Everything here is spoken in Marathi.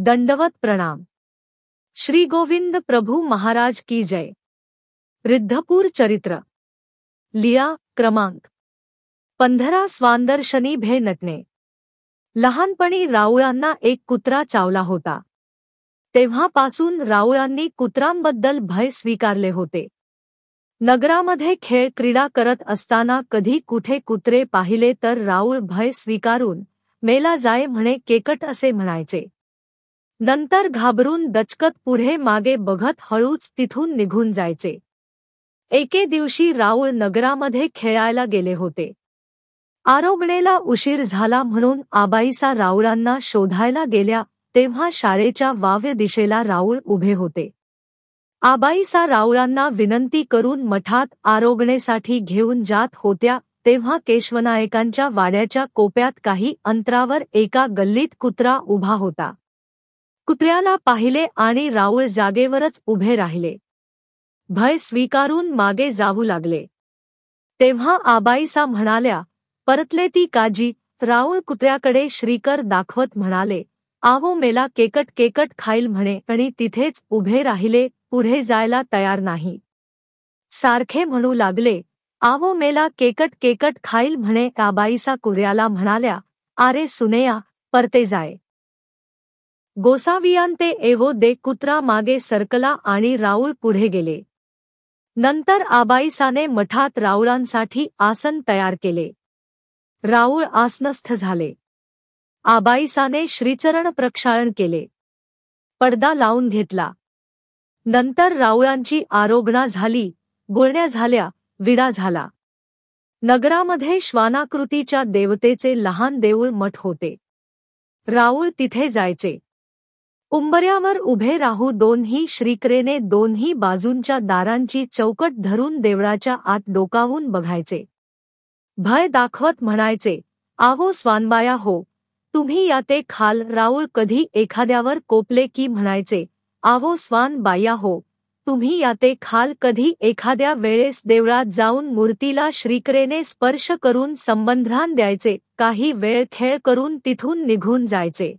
दंडवत प्रणाम। श्री गोविंद प्रभु महाराज की जय। रिद्धपूर चरित्र लिया क्रमांक 15 स्वांदर्शनी भे नटणे। लहानपणी राऊळांना एक कुत्रा चावला होता। तेव्हापासून राऊळांनी कुत्रांबद्दल भय स्वीकारले होते। नगरामध्ये खेळ क्रीडा करत असताना कधी कुठे कुत्रे पाहिले तर राऊळ भय स्वीकारून मेला जाय म्हणे केकट असे म्हणायचे। नंतर घाबरून दचकत पुढे मागे बघत हळूच तिथून निघून जायचे। एके दिवशी राऊळ नगरामध्ये खेळायला गेले होते। आरोगणेला उशीर झाला म्हणून आबाईसा राऊळांना शोधायला गेल्या तेव्हा शाळेच्या वाव्य दिशेला राऊळ उभे होते। आबाईसा राऊळांना विनंती करून मठात आरोगणेसाठी घेऊन जात होत्या तेव्हा केशवनायकांच्या वाड्याच्या कोप्यात काही अंतरावर एका गल्लीत कुत्रा उभा होता। कुत्र्याला पाहिले आणि राऊळ जागेवरच उभे राहिले। भय स्वीकारून मागे जाऊ लागले। तेव्हा आबाईसा म्हणाल्या, परतले ती काजी? राऊळ कुत्र्याकडे श्रीकर दाखवत म्हणाले, आवो मेला केकट केकट खाईल म्हणे आणि तिथेच उभे राहिले, पुढे जायला तयार नाही। सारखे म्हणू लागले, आवो मेला केकट केकट खाईल म्हणे। आबाईसा कुत्र्याला म्हणाल्या, आरे सुनेया, परते जाय। गोसावियांते एवो दे। कुत्रा मागे सरकला आणि राऊळ पुढे गेले। नंतर आबाईसाने मठात राऊळांसाठी आसन तयार केले। राऊळ आसनस्थ झाले। आबाईसाने श्रीचरण प्रक्षालन केले। पडदा लावून घेतला। नंतर राऊळांची आरोगणा झाली, गुळण्या झाल्या, विडा झाला। नगरामध्ये श्वानाकृतीच्या देवतेचे लहान देऊळ मठ होते। राऊळ तिथे जायचे। उंबऱ्यावर उभे राहू दोन्ही श्रीकरेने दोन्ही बाजूंच्या दारांची चौकट धरून देवळाच्या आत डोकावून बघायचे। भय दाखवत म्हणायचे, आवो स्वानबाया हो, तुम्ही याते खाल। राऊळ कधी एखाद्यावर कोपले की म्हणायचे, आवो स्वान बाया हो, तुम्ही याते खाल। कधी एखाद्या वेळेस देवळात जाऊन मूर्तीला श्रीकरेने स्पर्श करून संबंधान द्यायचे। काही वेळ खेळ करून तिथून निघून जायचे।